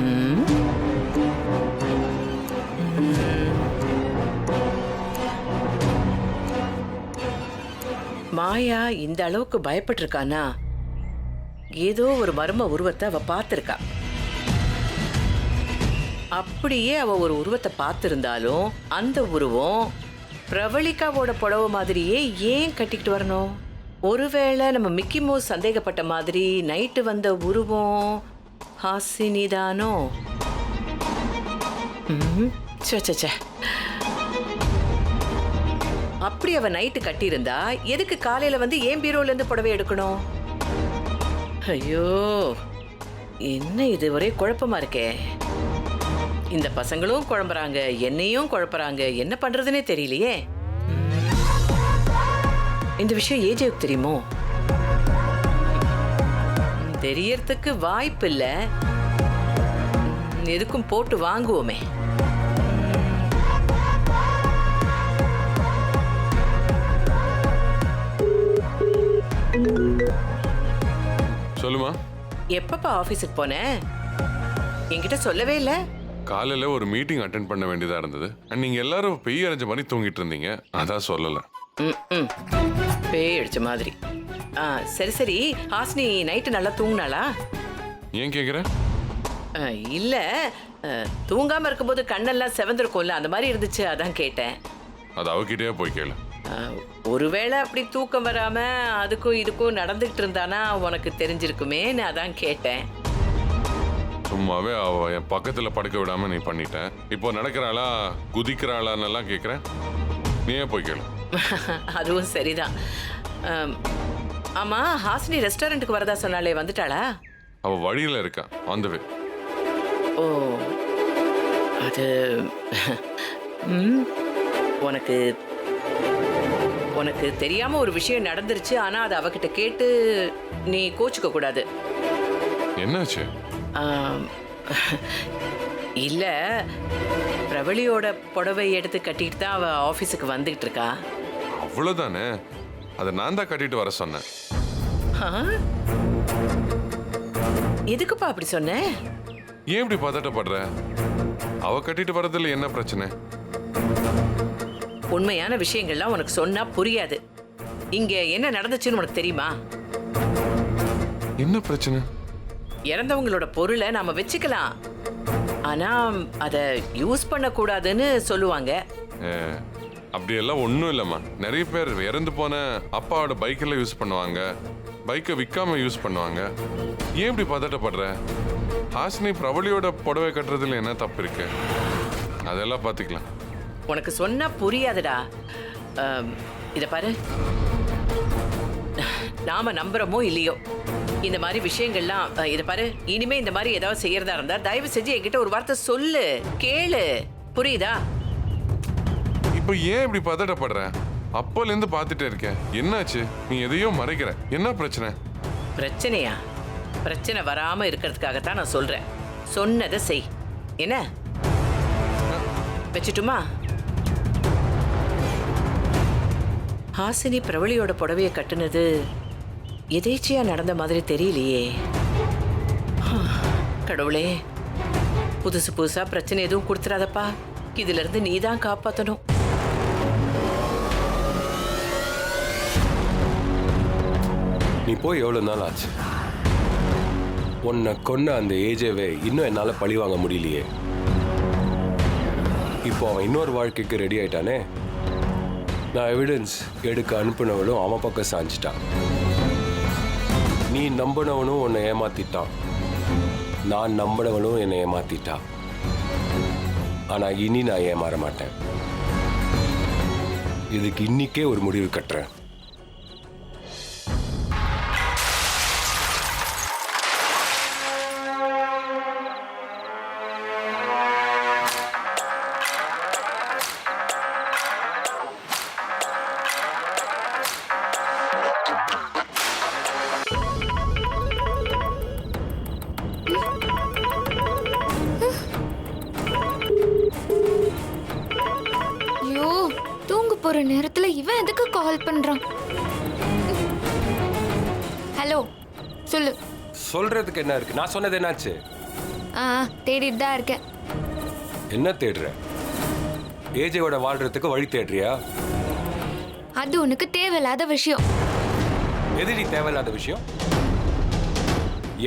ம். மாயா இந்த அளவுக்கு பயப்பட்டிருக்கானா, ஏதோ ஒரு மர்ம உருவத்தை அவ பார்த்திருக்கா. அப்படியே அவ ஒரு உருவத்தை பார்த்திருந்தாலும் அந்த உருவம் பிரவளிகாவோட புடவை மாதிரியே ஏன் கட்டிக்கிட்டு வரணும்? ஒருவேளை நம்ம மிக்கி மவுஸ் சந்தேகப்பட்ட மாதிரி நைட்டு வந்த உருவம் ஹாசினிதானோ? சே, அப்படி அவ நைட்டு கட்டியிருந்தா எதுக்கு காலையில வந்து ஏன் பீரோல இருந்து புடவை எடுக்கணும்? ஐயோ, என்ன இது ஒரே குழப்பமா இருக்கே. இந்த பசங்களும் குழம்புறாங்க, என்னையும் குழப்பறாங்க, என்ன பண்றதுன்னே தெரியலையே. இந்த விஷயம் ஏஜேவுக்கு தெரியுமோ? தெரியறதுக்கு வாய்ப்பு இல்ல. எதுக்கும் போட்டு வாங்குவோமே. சொல்லுமா. எப்பப்பா ஆபீஸுக்கு போன? என்கிட்ட சொல்லவே இல்ல. காலையில ஒரு மீட்டிங் அட்டென்ட் பண்ண வேண்டியதா இருந்தது. நீங்க எல்லாரும் பெய் அரைஞ்ச மாதிரி தூங்கிட்டு இருந்தீங்க, அதான் சொல்லல. பேய் அடிச்ச மாதிரி. சரி சரி, ஹாசினி நைட்டு நல்லா தூங்குனாளா? ஏன் கேக்குற? இல்ல, தூங்காம இருக்கும்போது கண்ணெல்லாம் செவந்திருக்கும்ல, அந்த மாதிரி இருந்துச்சு, அதான் கேட்டேன். அது அவகிட்டே போய் கேளு. ஒருவேளை அப்படி தூக்கம் வராம அதுக்கும் இதுக்கும் நடந்துகிட்டு இருந்தானா உனக்கு தெரிஞ்சிருக்குமேன்னு அதான் கேட்டேன். சும்மாவே அவ என் பக்கத்துல படுக்க விடாம நீ பண்ணிட்ட. இப்போ நடக்கிறாளா குதிக்கிறாளான்னு கேக்குறேன். நீயே போய் கேளு. அதுவும் சரிதான். ஆமா, ஹாசினி ரெஸ்டாரண்ட்டுக்கு வரதா சொன்னாலே, வந்துட்டாளா? அவ வழியில இருக்கா, ஆன் தி வே. ஓ, அது உனக்கு உனக்கு தெரியாம ஒரு விஷயம் நடந்துருச்சு. ஆனா அது அவகிட்ட கேட்டு நீ கோச்சுக்க கூடாது. என்னாச்சு? இல்ல, பிரவளியோட புடவை எடுத்து கட்டிட்டு தான் அவ ஆபீஸுக்கு வந்துகிட்டு இருக்கா. அவ்வளவுதானே, அதை நான் தான் கட்டிட்டு வர சொன்னேன். எதுக்குப்பா அப்படி சொன்ன? ஏன் இப்படி பதட்டப்படுற? அவ கட்டிட்டு வரதுல என்ன பிரச்சனை? உண்மையான விஷயங்கள்லாம் உனக்கு சொன்னா புரியாது. இங்க என்ன நடந்துச்சுன்னு உனக்கு தெரியுமா? என்ன பிரச்சனை? இறந்தவங்களோட பொருளை நாம வச்சுக்கலாம், ஆனா அத யூஸ் பண்ண கூடாதுன்னு சொல்லுவாங்க. அப்படியெல்லாம் ஒன்றும் இல்லைம்மா. நிறைய பேர் இறந்து போன அப்பாவோட பைக்கெல்லாம் யூஸ் பண்ணுவாங்க, பைக்கை விற்காம யூஸ் பண்ணுவாங்க. ஏன் இப்படி பதட்டப்படுற? ஹாசினி பிரவளியோட புடவை கட்டுறதுல என்ன தப்பு இருக்கு? அதெல்லாம் பார்த்துக்கலாம். உனக்கு சொன்னா புரியாதுடா. இத பாரு, நாம நம்புறோமோ இல்லையோ, இந்த மாதிரி விஷயங்கள்லாம் இத பாரு, இனிமே இந்த மாதிரி ஏதாவது செய்யறதா இருந்தா தயவு செஞ்சு என்கிட்ட ஒரு வார்த்தை சொல்லு, கேளு, புரியுதா? இப்போ ஏன் இப்படி பதட்டப்படுற? அப்போல இருந்து பார்த்துட்டே இருக்கேன். என்னாச்சு? நீ எதையோ மறைக்கிற. என்ன பிரச்சனை? பிரச்சனையா? பிரச்சனை வராம இருக்கிறதுக்காகத்தான் நான் சொல்றேன். சொன்னதை செய். என்ன வச்சுட்டுமா? ஹாசினி பிரவளியோட புடவைய கட்டுனது எதேச்சியா நடந்த மாதிரி தெரியலையே. கடவுளே, புதுசு புதுசா பிரச்சனை எதுவும் கொடுத்துறாதப்பா. இதுல இருந்து நீதான் காப்பாத்தணும். நீ போய் எவ்வளவு நாள் ஆச்சு? உன்னை கொன்ன அந்த ஏஜேவே இன்னும் என்னால பழி வாங்க முடியலையே. இப்போ அவன் இன்னொரு வாழ்க்கைக்கு ரெடி ஆயிட்டானே. நான் எவிடன்ஸ் எடுக்க அனுப்பினவளும் அவன் பக்கம் சாஞ்சிட்டான். நீ நம்பினவனும் உன்னை ஏமாத்திட்டான், நான் நம்பினவனும் என்னை ஏமாத்திட்டான். ஆனா இனி நான் ஏமாற மாட்டேன். இதுக்கு இன்னைக்கே ஒரு முடிவு கட்டுறேன். போற நேரத்துல இவன் எதுக்கு கால் பண்றான்? ஹலோ, சொல்லு. சொல்றதுக்கு என்ன இருக்கு? நான் சொன்னது என்னாச்சு? தேடிட்டு தான் இருக்கேன். என்ன தேடுற? ஏஜேவோட வாழ்றதுக்கு வழி தேடுறியா? அது உனக்கு தேவையில்லாத விஷயம். எதிரி தேவையில்லாத விஷயம்?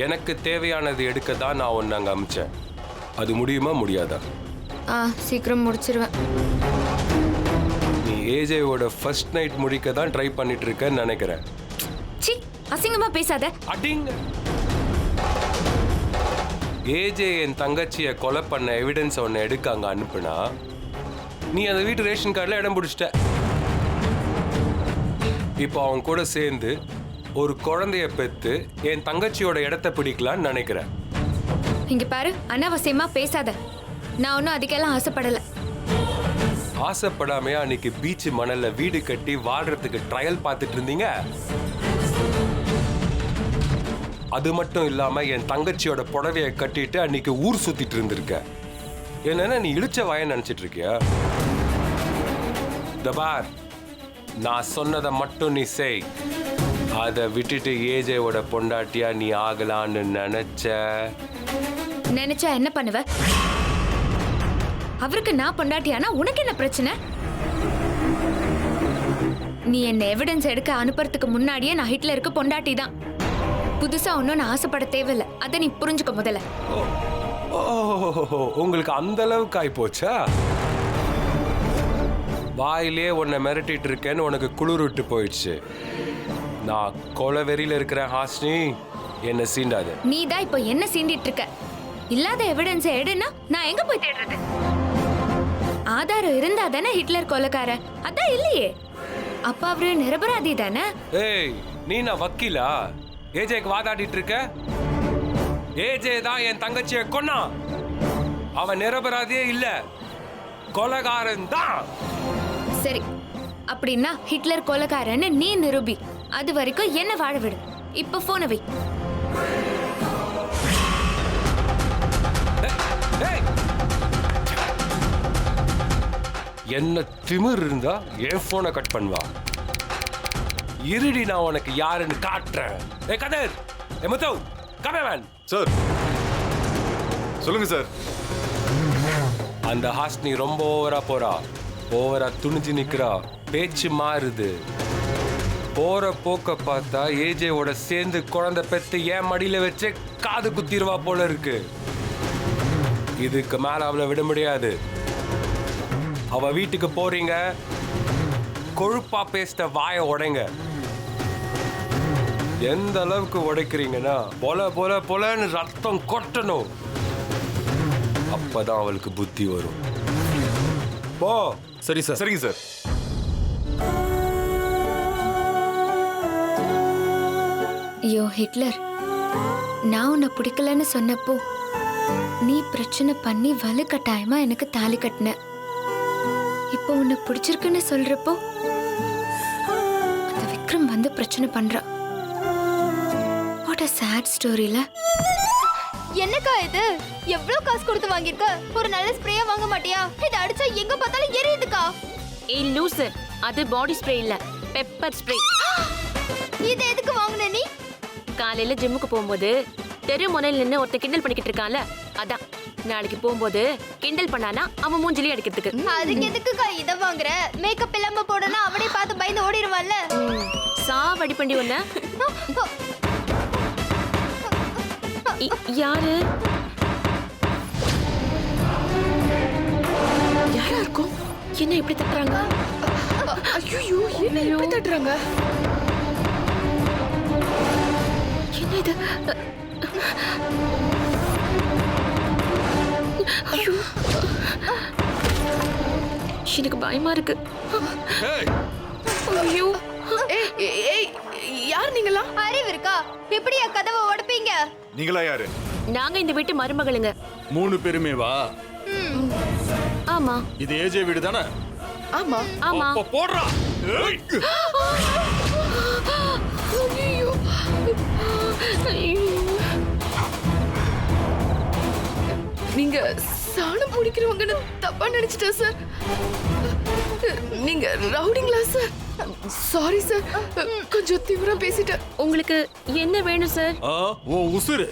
எனக்கு தேவையானது எடுக்க தான் நான் ஒன்று அங்கே அமிச்சேன். அது முடியுமா முடியாதா? சீக்கிரம் முடிச்சிருவேன். நீ ஏஜேவோட ஃபர்ஸ்ட் நைட் முடிக்க தான் ட்ரை பண்ணிட்டு இருக்கேன்னு நினைக்கிறேன். சி, அசிங்கமா பேசாத. அடிங்க. ஏஜே என் தங்கச்சியை கொலை பண்ண எவிடன்ஸ் ஒன்று எடுக்க அங்கே அனுப்புனா நீ அந்த வீட்டு ரேஷன் கார்டில் இடம் பிடிச்சிட்ட. இப்போ அவன் கூட சேர்ந்து ஒரு குழந்தைய பெற்று என் தங்கச்சியோட இடத்த பிடிக்கலான்னு நினைக்கிறேன். இங்க பாரு, அனாவசியமா பேசாத. நான் ஒன்றும் அதுக்கெல்லாம் ஆசைப்படல. ஆசைப்படாமையா அன்னைக்கு பீச் மணல்ல வீடு கட்டி வாழ்றதுக்கு ட்ரையல் பார்த்துட்டு இருந்தீங்க? அது மட்டும் இல்லாம என் தங்கச்சியோட புடவையை கட்டிட்டு அன்னைக்கு ஊர் சுத்திட்டு இருந்திருக்க. என்னன்னா நீ இழுச்ச வாய நினைச்சிட்டு இருக்கியா? தபார், நான் சொன்னதை மட்டும் நீ செய். அதை விட்டுட்டு ஏஜேவோட பொண்டாட்டியா நீ ஆகலான்னு நினைச்சா என்ன பண்ணுவ? அவருக்கு நான் பொண்டாட்டியானா உனக்கு என்ன பிரச்சனை? நீ என்ன எவிடன்ஸ் எடுக்க அனுப்புறதுக்கு முன்னாடியே நான் ஹிட்லருக்கு பொண்டாட்டி தான். புதுசா ஒன்னும் நான் ஆசைப்பட தேவையில்லை. அதை நீ புரிஞ்சுக்க முதல்ல. உங்களுக்கு அந்த அளவுக்கு ஆயி போச்சா? வாயிலே உன்னை மிரட்டிட்டு இருக்கேன்னு உனக்கு குளிர் விட்டு போயிடுச்சு. நான் கொலை வெறியில இருக்கிறேன் ஹாஸ்னி, என்ன சீண்டாது. நீ தான் இப்போ என்ன சீண்டிட்டு இருக்க? இல்லாத எவிடன்ஸ் எடுனா நான் எங்க போய் தேடுறது? ஆதாரம் இருந்தா தானே ஹிட்லர் கொலைக்கார. அதான் இல்லையே. அப்ப அவரு நிரபராதி தானே? ஏய், நீ நான் வக்கீலா? ஏஜேக்கு வாதாடிட்டு இருக்க? ஏஜே தான் என் தங்கச்சியை கொன்னா. அவன் நிரபராதியே இல்ல, கொலைகாரன் தான். சரி, அப்படின்னா ஹிட்லர் கொலைக்காரன்னு நீ நிரூபி. அது வரைக்கும் என்ன வாழ விடு. இப்ப போனை வை. என்ன திமிர் இருந்தா என் போனை கட் பண்ணுவா? இருடி, நான் உனக்கு யாருன்னு காட்டுறேன். ஏ கதர், ஏ முத்து, கமேமேன். சார் சொல்லுங்க சார். அந்த ஹாஸ்னி ரொம்ப ஓவரா போறா. ஓவரா துணிஞ்சு நிக்கிறா. பேச்சு மாறுது. போற போக்க பார்த்தா ஏஜேவோட சேர்ந்து குழந்தை பெத்து ஏன் மடியில வச்சு காது குத்திடுவா போல இருக்கு. இதுக்கு மேல அவளை விட முடியாது. அவ வீட்டுக்கு போறீங்க, கொழுப்பா பேசிட்ட வாய உடைங்க. எந்த அளவுக்கு உடைக்கிறீங்கன்னா பொல பொல பொலன்னு ரத்தம் கொட்டணும். அப்பதான் அவளுக்கு புத்தி வரும். போ. சரி சார். சரிங்க சார். ஐயோ ஹிட்லர், நான் உன்னை பிடிக்கலன்னு சொன்னப்போ நீ பிரச்சனை பண்ணி வலுக்கட்டாயமா எனக்கு தாலி கட்டின. இப்போ உன்னை பிடிச்சிருக்குன்னு சொல்றப்போ அந்த விக்ரம் வந்து பிரச்சனை பண்றான். What a sad storyல. என்னக்கா இது? எவ்வளவு காசு கொடுத்து வாங்கிருக்க? ஒரு நல்ல ஸ்ப்ரேயா வாங்க மாட்டியா? இது அடிச்சா எங்க பார்த்தாலும் எரியுதுக்கா. ஏய் லூசு, அது பாடி ஸ்ப்ரே இல்ல, பெப்பர் ஸ்ப்ரே. இது எதுக்கு வாங்குன நீ? காலையில ஜிம்முக்கு போகும்போது தெரு முனையில் நின்று ஒருத்த கிண்டல் பண்ணிக்கிட்டு இருக்கான்ல, அதான் நாளைக்கு போகும்போது கிண்டல் பண்ணானா அவன் மூஞ்சிலே அடிக்கிறதுக்கு. அதுக்கு எதுக்குக்கா இத வாங்குற? மேக்கப் இல்லாம போடனா அவனே பார்த்து பயந்து ஓடிடுவான்ல. சாவடி பண்ணி ஒண்ண. யாரு யாரா இருக்கும்? என்ன இப்படி தட்டுறாங்க? ஐயோ, என்ன இப்படி தட்டுறாங்க? என்ன இது? ஐயோ, எனக்கு பயமா இருக்கு. ஐயோ, ஏய், யார் நீங்களா? அறிவு இருக்கா? எப்படியா கதவை உடைப்பீங்க? நீங்களா யாரு? நாங்க இந்த வீட்டு மருமகளுங்க. 3 பேருமே வா. ஆமா. இது ஏஜே வீடு தானே? ஆமா. ஆமா. அப்ப போடுறா. ஏய். ஐயோ. நீங்க சாணம் பிடிக்கிறவங்கன்னு தப்பா நினைச்சிட்டேன் சார். நீங்க ரவுடிங்களா சார்? சாரி சார், கொஞ்சம் தீவிரம் பேசிட்டேன். உங்களுக்கு என்ன வேணும் சார்? ஓ உசுரு.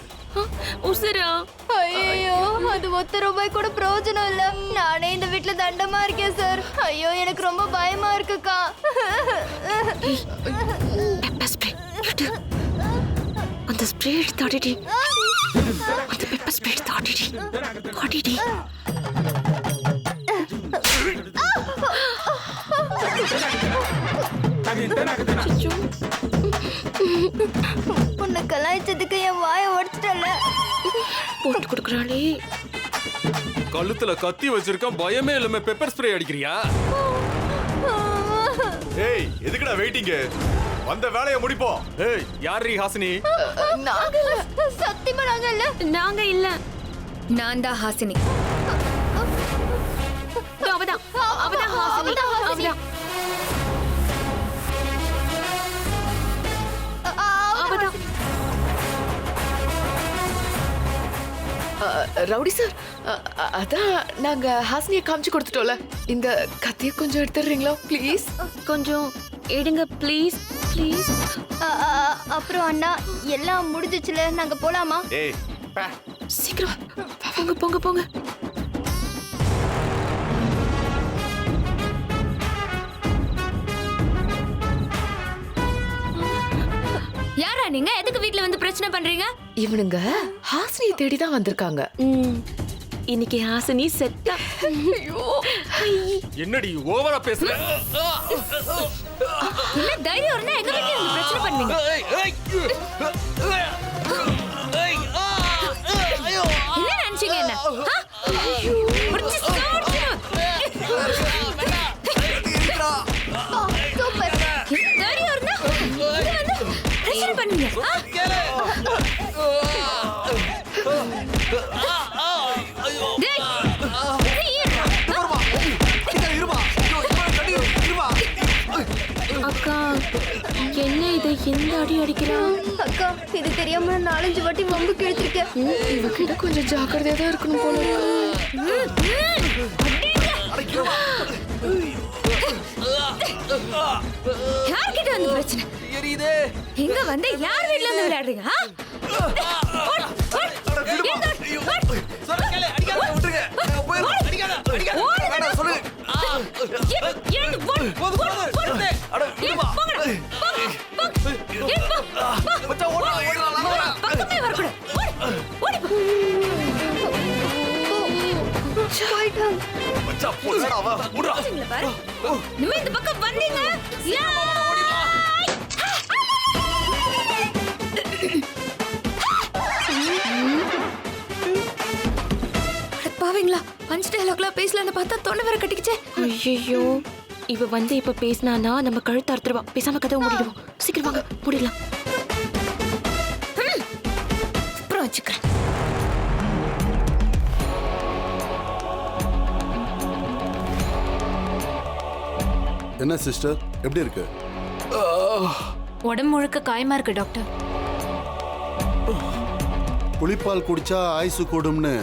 உசுரா? ஐயோ, அது ₹1 கூட பிரயோஜனம் இல்ல. நானே இந்த வீட்ல தண்டமா இருக்கேன் சார். ஐயோ, எனக்கு ரொம்ப பயமா இருக்குக்கா. Pepper spray. அந்த ஸ்ப்ரே எடுத்து அடிடி. அந்த பெப்பர் ஸ்ப்ரே எடுத்து அடிடி. அடிடி. உன்னை கலாய்ச்சதுக்கு என் வாயை உடைச்சிட்டல. போட்டு கொடுக்குறாளே. கழுத்துல கத்தி வச்சிருக்கேன், பயமே இல்லாம பெப்பர் ஸ்ப்ரே அடிக்கிறியா? ஏய், எதுக்குடா வெயிட்டிங்? வந்த வேலையை முடிப்போம். ஏய், யார் ஹாசினி? நாங்க இல்ல. சத்தியமா நாங்க இல்ல. நாங்க இல்ல. நான் தான் ஹாசினி. அவதான் ஹாசினி. அவதான். அவதான். ரவுடி சார், அதான் நாங்க ஹாசினியை காமிச்சு கொடுத்துட்டோம்ல. இந்த கத்தியை கொஞ்சம் எடுத்துடுறீங்களா ப்ளீஸ்? கொஞ்சம் எடுங்க ப்ளீஸ். ப்ளீஸ். அப்புறம் அண்ணா, எல்லாம் முடிஞ்சிச்சுல, நாங்க போலாமா? ஏய், பே. சீக்கிரம் போங்க போங்க போங்க. யாரா நீங்க? எதுக்கு வீட்ல வந்து பிரச்சனை பண்றீங்க? இவனுங்க ஹாசினியை தேடி தான் வந்திருக்காங்க. இன்னைக்கு ஹாசினி செத்தா. என்னடி ஓவரா பேசுற? என்ன தைரியம் இருந்தா எங்க வீட்ல வந்து பிரச்சனை பண்ணுவீங்க? என்ன நினைச்சீங்க என்ன? முடிச்சு சாவடிச்சிடுவேன். சூப்பர். தைரியம் இருந்தா இங்க வந்து பிரச்சனை பண்ணுவீங்க. டேய், நீ அக்கா, என்ன இது? எந்த அடி அடிக்கிறான்? அக்கா, இது தெரியாம நான் 4-5 வாட்டி வம்புக்கு எடுத்திருக்கேன். இவகிட்ட கொஞ்சம் ஜாக்கிரதையா தான் இருக்கணும் போல. யார்கிட்ட வந்து பிரச்சனை? எங்க வந்து யார் வீட்ல வந்து விளையாடுறீங்க? இந்த பக்கம் வந்தீங்க பாவீங்களா? பஞ்ச் டயலாக்லாம் பேசலான்னு பார்த்தா தொண்டை வர கட்டிக்கிச்சே. ஐயோ, இவ வந்து இப்ப பேசினானா நம்ம கழுத்து அறுத்துருவா. பேசாம கதவை மூடிடுவோம். சீக்கிரம் வாங்க, மூடிடலாம். அப்புறம் வச்சுக்கிறேன். என்ன சிஸ்டர், எப்படி இருக்கு? உடம்பு முழுக்க காயமா இருக்கு டாக்டர். புளிப்பால் குடிச்சா ஆயுசு கூடும்னு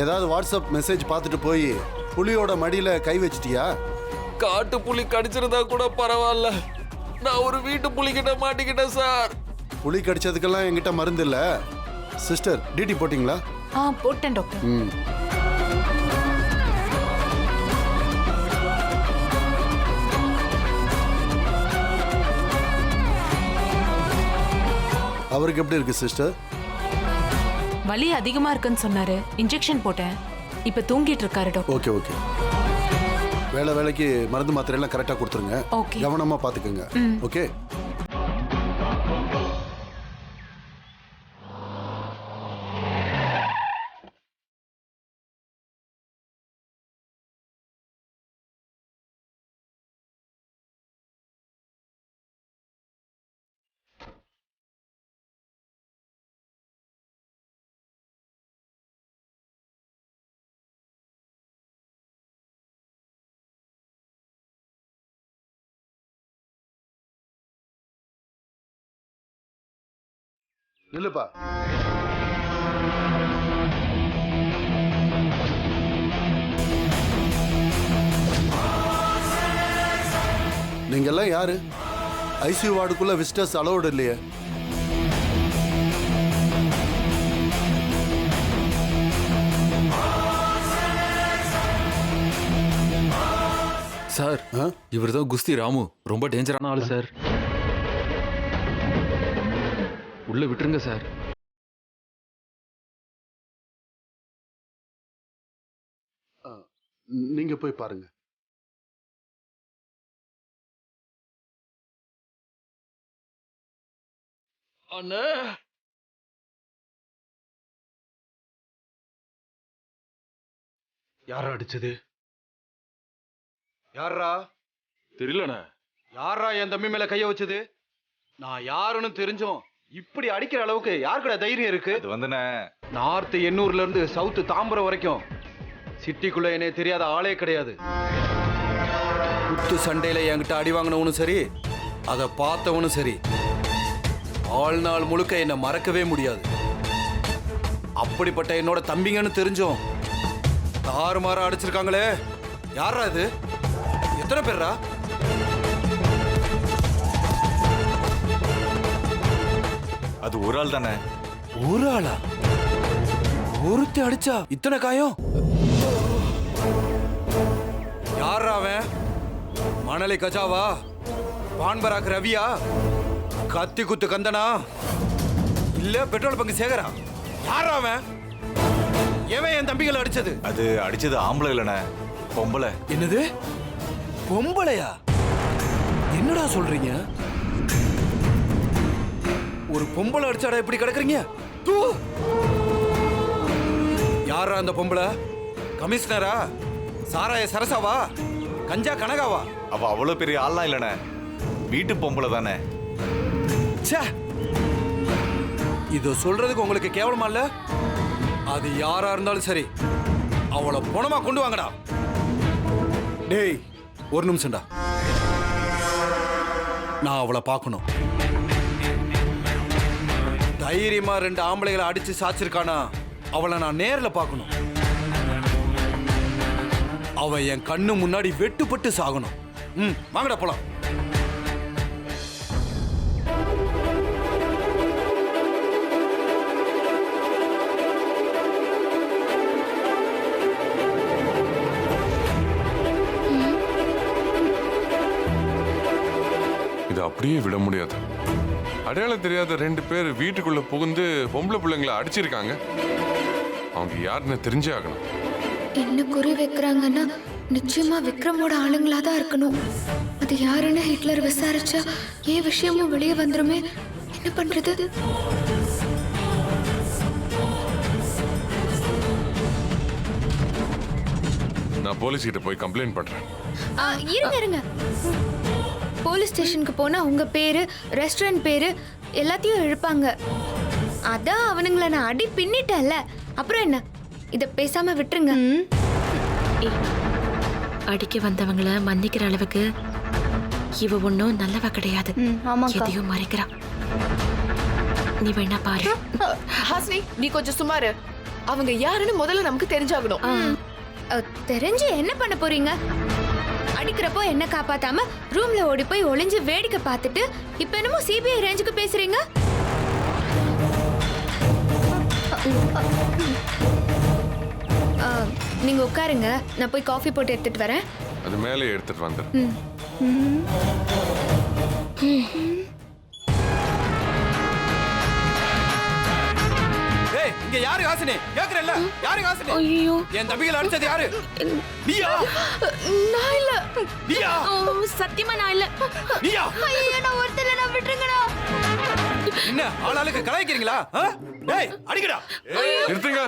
ஏதாவது வாட்ஸ்அப் மெசேஜ் பார்த்துட்டு போய் புலியோட மடியில கை வச்சிட்டியா? காட்டு புலி கடிச்சிருந்தா கூட பரவாயில்ல, நான் ஒரு வீட்டு புலிகிட்ட மாட்டிக்கிட்டேன் சார். புலி கடிச்சதுக்கெல்லாம் என்கிட்ட மருந்து இல்ல. சிஸ்டர், டிடி போட்டிங்களா? போட்டேன் டாக்டர். அவருக்கு எப்படி இருக்கு சிஸ்டர்? வலி அதிகமா இருக்குன்னு சொன்னாரு. இன்ஜெக்ஷன் போட்டேன். இப்ப தூங்கிட்டு இருக்காரு டாக்டர். Okay okay. வேலைக்கு மருந்து மாத்திரை எல்லாம் கரெக்டா கொடுத்துருங்க. ஓகே. கவனமா பாத்துக்கோங்க. ஓகே. நில்லுப்பா. நீங்கெல்லாம் யாரு? ஐசியூ வார்டுக்குள்ள விசிட்டர்ஸ் அலௌடு இல்லையே. சார் இவர் தான் குஸ்தி ராமு, ரொம்ப டேஞ்சரான ஆளு சார். உள்ள விட்டுருங்க சார். நீங்க போய் பாருங்க. அண்ணே, யாரா அடிச்சது? யாரா? தெரியலண்ணே. யாரா என் தம்பி மேல கைய வச்சது? நான் யாருன்னு தெரிஞ்சோம் இப்படி அடிக்கிற அளவுக்கு யாருக்கட தைரியம் இருக்கு? அது வந்துண்ணே, நார்த் எண்ணூர்ல இருந்து சவுத் தாம்பரம் வரைக்கும் சிட்டிக்குள்ள என்னே தெரியாத ஆளே கிடையாது. குத்து சண்டையில என்கிட்ட அடி வாங்கினவனும் சரி, அதை பார்த்தவனும் சரி, வாழ்நாள் முழுக்க என்னை மறக்கவே முடியாது. அப்படிப்பட்ட என்னோட தம்பிங்கன்னு தெரிஞ்சோம் தாறுமாற அடிச்சிருக்காங்களே. யாரா இது? எத்தனை பேர்ரா? அது ஒரு ஆள் தானே. ஒரு ஆளா? ஒருத்தி அடிச்சா இத்தனை காயம்? யாரா அவன்? மணலை கஜாவா? பான்பராக் ரவியா? கத்தி குத்து கந்தனா? இல்ல பெட்ரோல் பங்கு சேகரா? யாரா அவன்? எவன் என் தம்பிகளை அடிச்சது? அது அடிச்சது ஆம்பளை இல்லைண்ணே, பொம்பளை. என்னது? பொம்பளையா? என்னடா சொல்றீங்க? ஒரு பொம்பளை அடிச்சாடா இப்படி கிடக்குறீங்க? தூ! யாரா அந்த பொம்பளை? கமிஷனரா? சாராய சரசாவா? கஞ்சா கனகாவா? அவ அவ்வளவு பெரிய ஆள்லாம் இல்லைண்ணே, வீட்டு பொம்பளை தானே. ச்சே! இத சொல்றதுக்கு உங்களுக்கு கேவலமா இல்ல? அது யாரா இருந்தாலும் சரி, அவளை பணமா கொண்டு வாங்கடா. டேய், ஒரு நிமிஷம்டா, நான் அவளை பார்க்கணும். தைரியமா 2 ஆம்பளைகளை அடிச்சு சாச்சிருக்கானா, அவளை நான் நேர்ல பார்க்கணும். அவ என் கண்ணு முன்னாடி வெட்டுப்பட்டு சாகணும். வாங்கடா போலாம். இது அப்படியே விட முடியாது. அடையாளம் தெரியாத 2 பேர் வீட்டுக்குள்ள புகுந்து பொம்பளை பிள்ளைங்களை அடிச்சிருக்காங்க. அவங்க யாருன்னு தெரிஞ்சே ஆகணும். என்ன குறி வைக்கிறாங்கன்னா நிச்சயமா விக்ரமோட ஆளுங்களா தான் இருக்கணும். அது யாருன்னு ஹிட்லர் விசாரிச்சா ஏன் விஷயமும் வெளியே வந்துருமே. என்ன பண்றது? நான் போலீஸ் கிட்ட போய் கம்ப்ளைண்ட் பண்றேன். இருங்க. போலீஸ் ஸ்டேஷனுக்கு போனா உங்க பேரு, ரெஸ்டாரண்ட் பேரு எல்லாத்தையும் இழுப்பாங்க. அதான் அவனுங்களை நான் அடி பின்னிட்டேன்ல, அப்புறம் என்ன? இத பேசாம விட்டுருங்க. அடிக்க வந்தவங்கள மன்னிக்கிற அளவுக்கு இவ ஒன்னும் நல்லவ கிடையாது. எதையும் மறைக்கிறா. நீ வேணா பாரு. ஹாசினி, நீ கொஞ்சம் சுமாரு. அவங்க யாருன்னு முதல்ல நமக்கு தெரிஞ்சாகணும். தெரிஞ்சு என்ன பண்ண போறீங்க? அடிக்கிறப்போ என்ன காப்பாத்தாம ரூம்ல ஓடி போய் ஒளிஞ்சு வேடிக்கை பார்த்துட்டு இப்ப என்னமோ சிபிஐ ரேஞ்சுக்கு பேசுறீங்க. நீங்க உட்காருங்க, நான் போய் காஃபி போட்டு எடுத்துட்டு வரேன். அது மேலே எடுத்துட்டு வந்துடுறேன். ஏய், இங்க யாரு ஹாசினி? கேக்குறல்ல? யாரு ஹாசினி? ஐயோ, என் தம்பிகளை அடிச்சது யாரு? நீயா? நான் இல்ல. நீயா? சத்தியமா நான் இல்ல. நீயா? ஐயோ, நான் ஒருத்தர நான் விட்டுருங்கடா. என்ன ஆளாளுக்கு கலாய்க்கிறீங்களா? டேய், அடிக்கடா. நிறுத்துங்க.